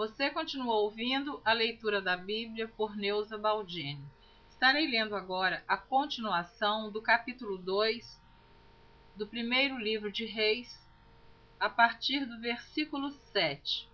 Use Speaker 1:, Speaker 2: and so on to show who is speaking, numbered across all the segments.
Speaker 1: Você continua ouvindo a leitura da Bíblia por Neuza Baldini. Estarei lendo agora a continuação do capítulo 2 do primeiro livro de Reis, a partir do versículo 7.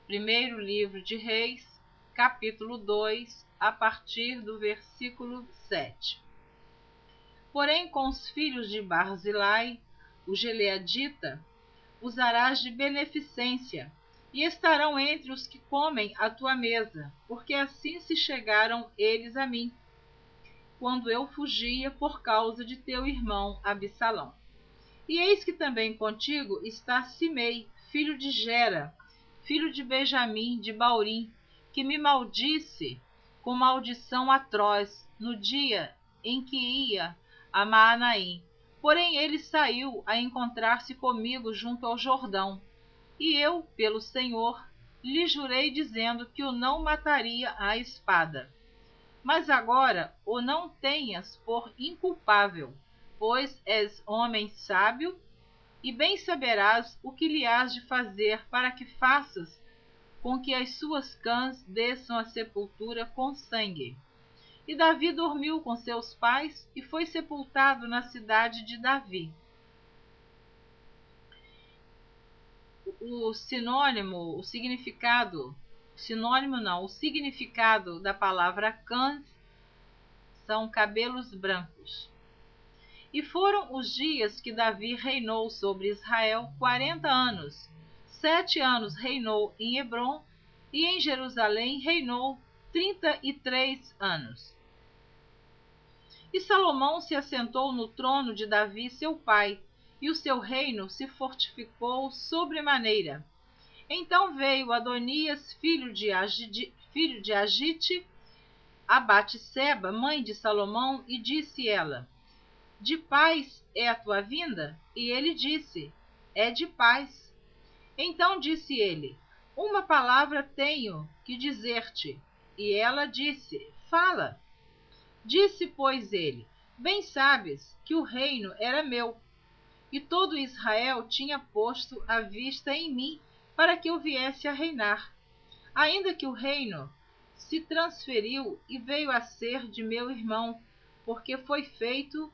Speaker 1: Primeiro livro de Reis, capítulo 2, a partir do versículo 7. Porém, com os filhos de Barzilai, o gileadita, usarás de beneficência, e estarão entre os que comem à tua mesa, porque assim se chegaram eles a mim, quando eu fugia por causa de teu irmão Absalão. E eis que também contigo está Simei, filho de Gera, filho de Benjamim, de Baurim, que me maldisse com maldição atroz no dia em que ia a Maanaim. Porém ele saiu a encontrar-se comigo junto ao Jordão, e eu, pelo Senhor, lhe jurei dizendo que o não mataria à espada. Mas agora o não tenhas por inculpável, pois és homem sábio, e bem saberás o que lhe hás de fazer para que faças com que as suas cãs desçam à sepultura com sangue. E Davi dormiu com seus pais e foi sepultado na cidade de Davi. O significado da palavra cãs são cabelos brancos. E foram os dias que Davi reinou sobre Israel 40 anos. 7 anos reinou em Hebrom, e em Jerusalém reinou 33 anos. E Salomão se assentou no trono de Davi seu pai, e o seu reino se fortificou sobremaneira. Então veio Adonias, filho de Agite, a Batseba, mãe de Salomão, e disse ela: De paz é a tua vinda? E ele disse: É de paz. Então disse ele: Uma palavra tenho que dizer-te. E ela disse: Fala. Disse, pois, ele: Bem sabes que o reino era meu, e todo Israel tinha posto a vista em mim para que eu viesse a reinar. Ainda que o reino se transferiu e veio a ser de meu irmão, porque foi feito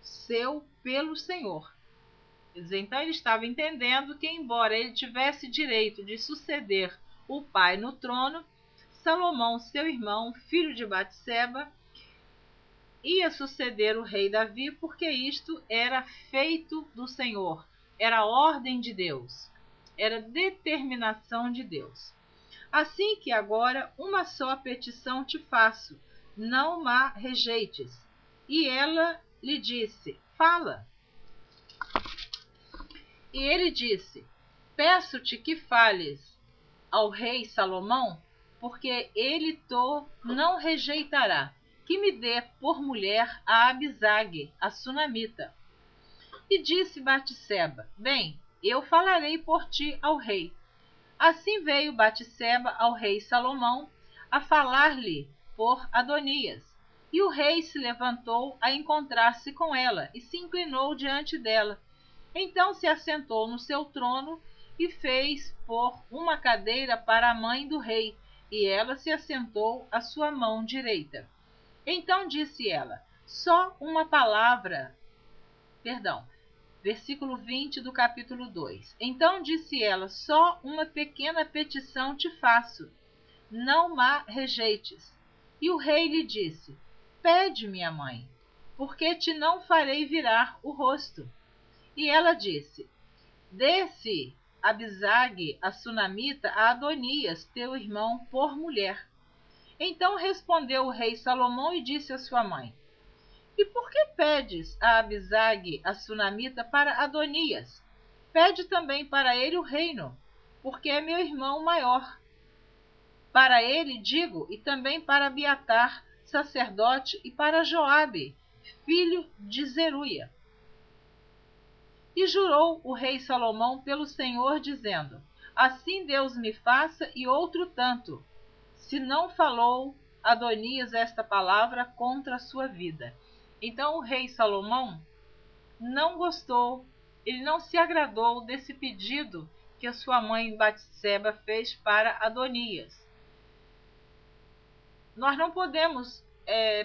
Speaker 1: seu pelo Senhor. Então ele estava entendendo que, embora ele tivesse direito de suceder o pai no trono, Salomão, seu irmão, filho de Batseba, ia suceder o rei Davi, porque isto era feito do Senhor, era ordem de Deus, era determinação de Deus. Assim que agora uma só petição te faço, não ma rejeites. E ela lhe disse: Fala. E ele disse: Peço-te que fales ao rei Salomão, porque ele to não rejeitará, que me dê por mulher a Abisag, a sunamita. E disse Batseba: Bem, eu falarei por ti ao rei. Assim veio Batseba ao rei Salomão a falar-lhe por Adonias. E o rei se levantou a encontrar-se com ela e se inclinou diante dela. Então se assentou no seu trono e fez pôr uma cadeira para a mãe do rei, e ela se assentou à sua mão direita. Então disse ela: Só uma palavra. Versículo 20 do capítulo 2. Então disse ela: Só uma pequena petição te faço, não ma rejeites. E o rei lhe disse: Pede, minha mãe, porque te não farei virar o rosto. E ela disse: Dê-se Abisag, a sunamita, a Adonias, teu irmão, por mulher. Então respondeu o rei Salomão e disse a sua mãe: E por que pedes a Abisag, a sunamita, para Adonias? Pede também para ele o reino, porque é meu irmão maior. Para ele digo, e também para Abiatar, sacerdote, e para Joabe, filho de Zeruia. E jurou o rei Salomão pelo Senhor, dizendo: Assim Deus me faça e outro tanto, se não falou Adonias esta palavra contra a sua vida. Então o rei Salomão não gostou, ele não se agradou desse pedido que a sua mãe Batseba fez para Adonias. Nós não podemos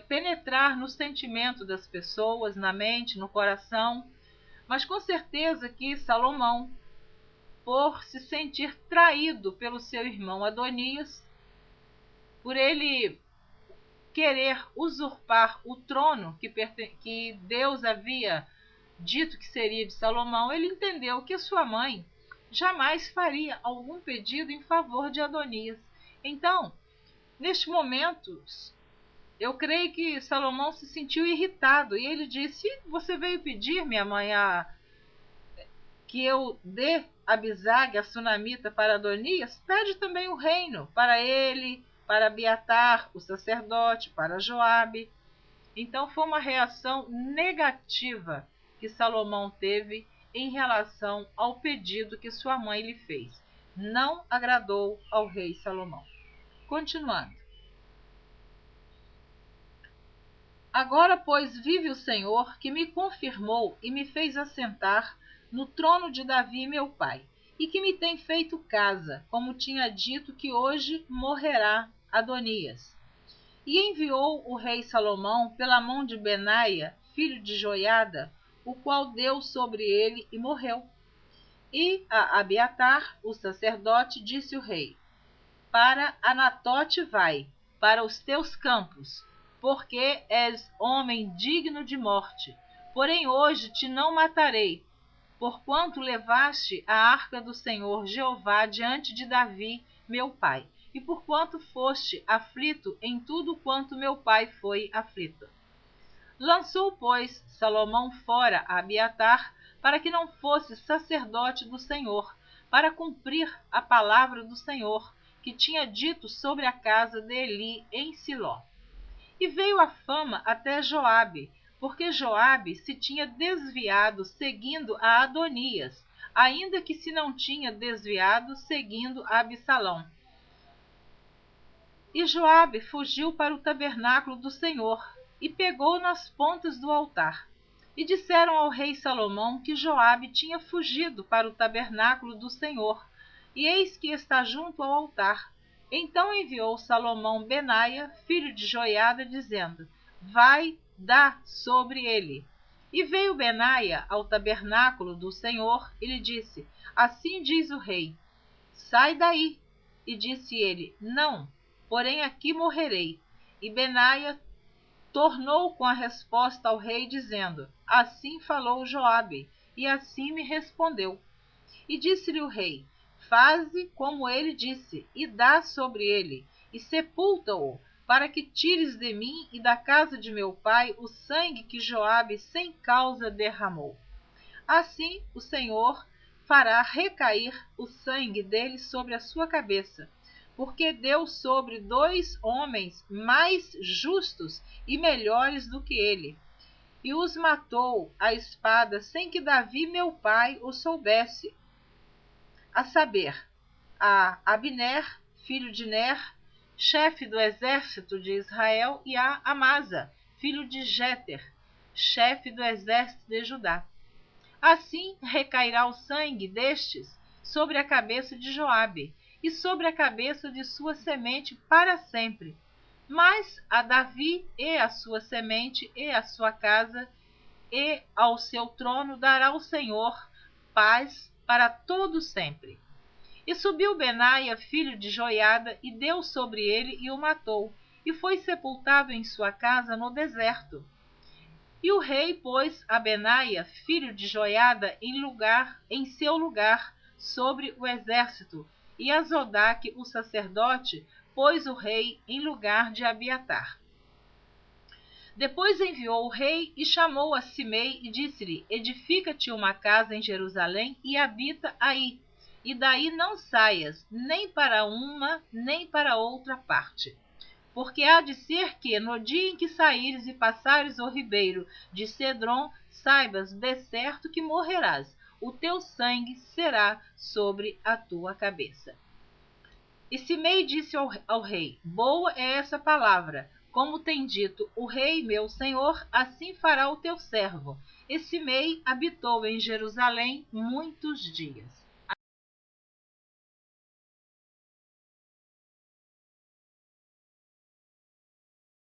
Speaker 1: penetrar no sentimento das pessoas, na mente, no coração, mas com certeza que Salomão, por se sentir traído pelo seu irmão Adonias, por ele querer usurpar o trono que Deus havia dito que seria de Salomão, ele entendeu que sua mãe jamais faria algum pedido em favor de Adonias. Então, neste momento, eu creio que Salomão se sentiu irritado e ele disse: você veio pedir, minha mãe, que eu dê Abisag, a sunamita, para Adonias? Pede também o reino para ele, para Abiatar, o sacerdote, para Joabe. Então foi uma reação negativa que Salomão teve em relação ao pedido que sua mãe lhe fez. Não agradou ao rei Salomão. Continuando. Agora, pois, vive o Senhor, que me confirmou e me fez assentar no trono de Davi, meu pai, e que me tem feito casa, como tinha dito que hoje morrerá Adonias. E enviou o rei Salomão pela mão de Benaia, filho de Joiada, o qual deu sobre ele e morreu. E a Abiatar, o sacerdote, disse o rei: para Anatote vai, para os teus campos, porque és homem digno de morte. Porém hoje te não matarei, porquanto levaste a arca do Senhor Jeová diante de Davi, meu pai, e porquanto foste aflito em tudo quanto meu pai foi aflito. Lançou, pois, Salomão fora a Abiatar, para que não fosse sacerdote do Senhor, para cumprir a palavra do Senhor, que tinha dito sobre a casa de Eli em Siló. E veio a fama até Joabe, porque Joabe se tinha desviado seguindo a Adonias, ainda que se não tinha desviado seguindo a Absalão. E Joabe fugiu para o tabernáculo do Senhor, e pegou nas pontas do altar. E disseram ao rei Salomão que Joabe tinha fugido para o tabernáculo do Senhor, e eis que está junto ao altar. Então enviou Salomão Benaia, filho de Joiada, dizendo: vai, dá sobre ele. E veio Benaia ao tabernáculo do Senhor e lhe disse: assim diz o rei, sai daí. E disse ele: não, porém aqui morrerei. E Benaia tornou com a resposta ao rei, dizendo: assim falou Joabe, e assim me respondeu. E disse-lhe o rei: faze como ele disse, e dá sobre ele, e sepulta-o, para que tires de mim e da casa de meu pai o sangue que Joabe sem causa derramou. Assim o Senhor fará recair o sangue dele sobre a sua cabeça, porque deu sobre 2 homens mais justos e melhores do que ele, e os matou à espada sem que Davi meu pai o soubesse, a saber, a Abner, filho de Ner, chefe do exército de Israel, e a Amasa, filho de Jéter, chefe do exército de Judá. Assim recairá o sangue destes sobre a cabeça de Joabe, e sobre a cabeça de sua semente para sempre. Mas a Davi e a sua semente e a sua casa e ao seu trono dará o Senhor paz para todo sempre. E subiu Benaia, filho de Joiada, e deu sobre ele e o matou, e foi sepultado em sua casa no deserto. E o rei pôs a Benaia, filho de Joiada, em seu lugar sobre o exército, e a Zodaque, o sacerdote, pôs o rei em lugar de Abiatar. Depois enviou o rei e chamou a Simei e disse-lhe: edifica-te uma casa em Jerusalém e habita aí, e daí não saias, nem para uma, nem para outra parte. Porque há de ser que, no dia em que saíres e passares o ribeiro de Cedron, saibas de certo que morrerás, o teu sangue será sobre a tua cabeça. E Simei disse ao rei: boa é essa palavra, como tem dito o rei meu senhor, assim fará o teu servo. E Simei habitou em Jerusalém muitos dias.